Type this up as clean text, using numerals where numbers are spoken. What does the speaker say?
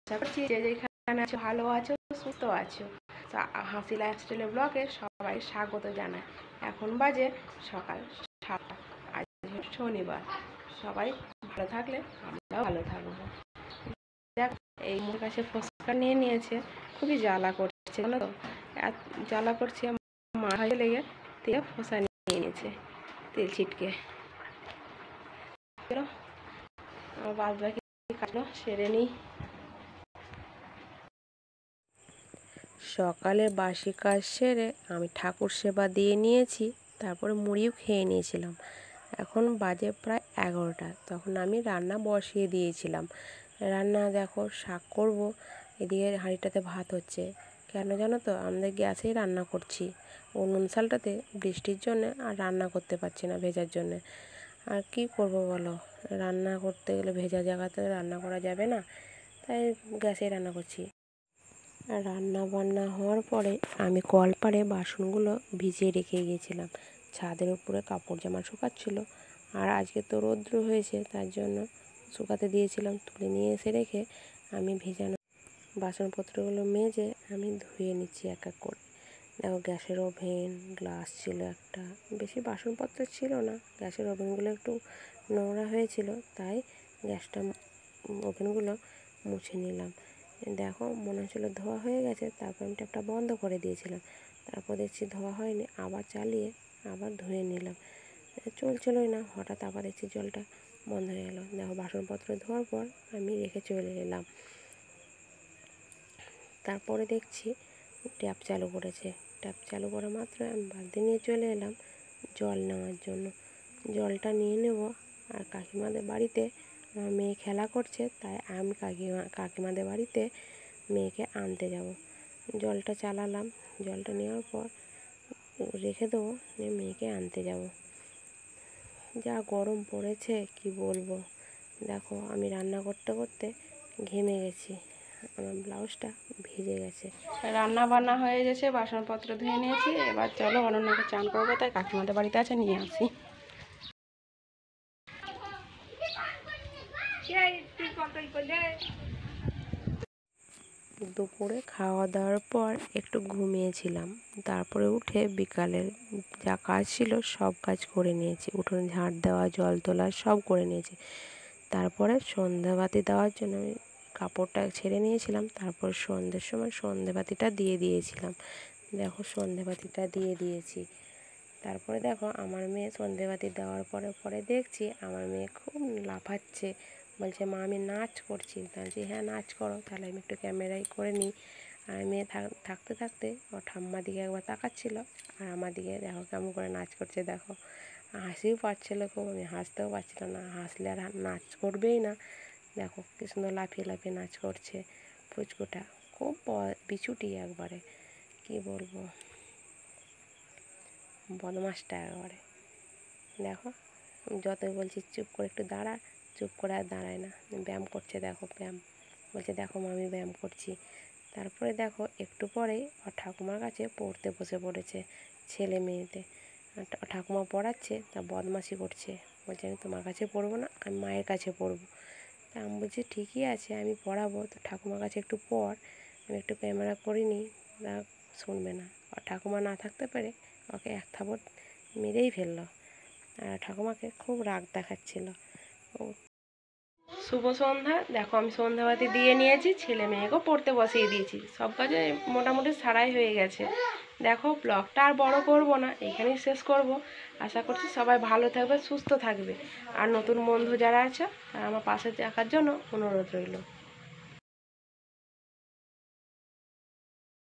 আশা করছি যে যেখানে আছো ভালো আছো, সুস্থ আছো। হাসি লাইফস্টাইল ব্লগে সবাই স্বাগত জানায়। এখন বাজে সকাল 7টা। আজ শনিবার। সবাই ভালো থাকলে আমরাও ভালো থাকবো। দেখ, এই মুখের কাছে ফোসকা নিয়ে নিয়েছে, খুবই জ্বালা করছে জানো তো। জ্বালা করছে, মাথায় লেগে তেলে ফোসা নিয়ে নিয়েছে, তেল ছিটকে। আমার বাদ বাকি কাজগুলো সেরে নিই। সকালে বাসি কাজ সেরে আমি ঠাকুর সেবা দিয়ে নিয়েছি, তারপরে মুড়িও খেয়ে নিয়েছিলাম। এখন বাজে প্রায় 11টা। তখন আমি রান্না বসিয়ে দিয়েছিলাম। রান্না দেখো, শাক করব, এদিকে হাঁড়িটাতে ভাত হচ্ছে। কেন জানো তো, আমাদের গ্যাসেই রান্না করছি। উনুন শালটাতে বৃষ্টির জন্যে আর রান্না করতে পারছি না, ভেজার জন্যে। আর কি করব বলো, রান্না করতে গেলে ভেজা জায়গাতে রান্না করা যাবে না, তাই গ্যাসেই রান্না করছি। রান্না বান্না হওয়ার পরে আমি কলপাড়ে বাসনগুলো ভিজিয়ে রেখে গিয়েছিলাম। ছাদের উপরে কাপড় জামা শুকাচ্ছিল, আর আজকে তো রৌদ্র হয়েছে, তার জন্য শুকাতে দিয়েছিলাম। তুলে নিয়ে এসে রেখে আমি ভেজানো বাসনপত্রগুলো মেজে আমি ধুয়ে নিচ্ছি এক এক করে। দেখো, গ্যাসের ওভেন, গ্লাস ছিল একটা, বেশি বাসনপত্র ছিল না। গ্যাসের ওভেনগুলো একটু নোংরা হয়েছিল, তাই ওভেনগুলো মুছে নিলাম। দেখো, মনে হচ্ছিলো ধোয়া হয়ে গেছে, তারপর আমি ট্যাপটা বন্ধ করে দিয়েছিলাম। তারপর দেখছি ধোয়া হয়নি, আবার চালিয়ে আবার ধুয়ে নিলাম। চলছিলই না, হঠাৎ আবার দেখছি জলটা বন্ধ হয়ে গেল। দেখো, বাসনপত্র ধোয়ার পর আমি রেখে চলে এলাম। তারপরে দেখছি ট্যাপ চালু করেছে। ট্যাপ চালু করা মাত্র আমি বালতি নিয়ে চলে এলাম জল নেওয়ার জন্য। জলটা নিয়ে নেব। আর কাকিমাদের বাড়িতে আমার মেয়ে খেলা করছে, তাই আমি কাকিমাদের বাড়িতে মেয়েকে আনতে যাব। জলটা চালালাম, জলটা নেওয়ার পর রেখে দেবো, নিয়ে মেয়েকে আনতে যাব। যা গরম পড়েছে কি বলবো। দেখো, আমি রান্না করতে করতে ঘেমে গেছি, আমার ব্লাউজটা ভিজে গেছে। রান্না বান্না হয়ে গেছে, বাসনপত্র ধুয়ে নিয়েছি। এবার চলো অনন্যাকে চান করবো, তাই কাকিমাদের বাড়িতে আছে, নিয়ে আসি। দুপুরে খাওয়া দাওয়ার পর একটু ঘুমিয়েছিলাম। তারপরে উঠে বিকালের যা কাজ ছিল সব কাজ করে নিয়েছি। উঠোন ঝাঁট দেওয়া, জল তোলা সব করে নিয়েছি। তারপরে সন্ধ্যাবাতি দেওয়ার জন্য আমি কাপড়টা ছেড়ে নিয়েছিলাম। তারপর সন্ধ্যের সময় সন্ধ্যাবাতিটা দিয়ে দিয়েছিলাম। দেখো, সন্ধ্যাবাতিটা দিয়ে দিয়েছি। তারপরে দেখো, আমার মেয়ে সন্ধ্যাবাতি দেওয়ার পরে দেখছি আমার মেয়ে খুব লাফাচ্ছে, বলছে মা আমি নাচ করছি। বলছি হ্যাঁ নাচ করো, তাহলে আমি একটু ক্যামেরায় করে নিই। আর মেয়ে থাকতে থাকতে ও ঠাম্মার দিকে একবার তাকাচ্ছিলো, আর আমার দিকে দেখো কেমন করে নাচ করছে। দেখো, হাসিও পাচ্ছিল খুব, আমি হাসতেও পারছিলাম না, হাসলে আর নাচ করবেই না। দেখো কি সুন্দর লাফিয়ে লাফিয়ে নাচ করছে। পুচকুটা খুব বিছুটি একবারে, কি বলবো, বদমাসটা একবারে। দেখো, যতই বলছি চুপ করে একটু দাঁড়া, চুপ করে আর দাঁড়ায় না, ব্যায়াম করছে। দেখো, ব্যায়াম বলছে, দেখো আমি ব্যায়াম করছি। তারপরে দেখো, একটু পরেই ওর ঠাকুমার কাছে পড়তে বসে পড়েছে। ছেলে মেয়েতে ঠাকুমা পড়াচ্ছে, তা বদমাশি করছে, বলছে আমি তোমার কাছে পড়বো না, আমি মায়ের কাছে পড়বো। তা আমি বলছি ঠিকই আছে, আমি পড়াবো, তো ঠাকুমার কাছে একটু পড়, আমি একটু ক্যামেরা করিনি। তা শুনবে না। আর ঠাকুমা না থাকতে পারে ওকে এক থাপড় মেরেই ফেললো। আর ঠাকুমাকে খুব রাগ দেখাচ্ছিল। শুভ সন্ধ্যা। দেখো, আমি সন্ধ্যাবাতি দিয়ে নিয়েছি, ছেলে মেয়েকেও পড়তে বসিয়ে দিয়েছি, সব কাজে মোটামুটি সারাই হয়ে গেছে। দেখো, ব্লগটা আর বড় করব না, এখানেই শেষ করব। আশা করছি সবাই ভালো থাকবে, সুস্থ থাকবে। আর নতুন বন্ধু যারা আছে তারা আমার পাশে থাকার জন্য অনুরোধ রইল।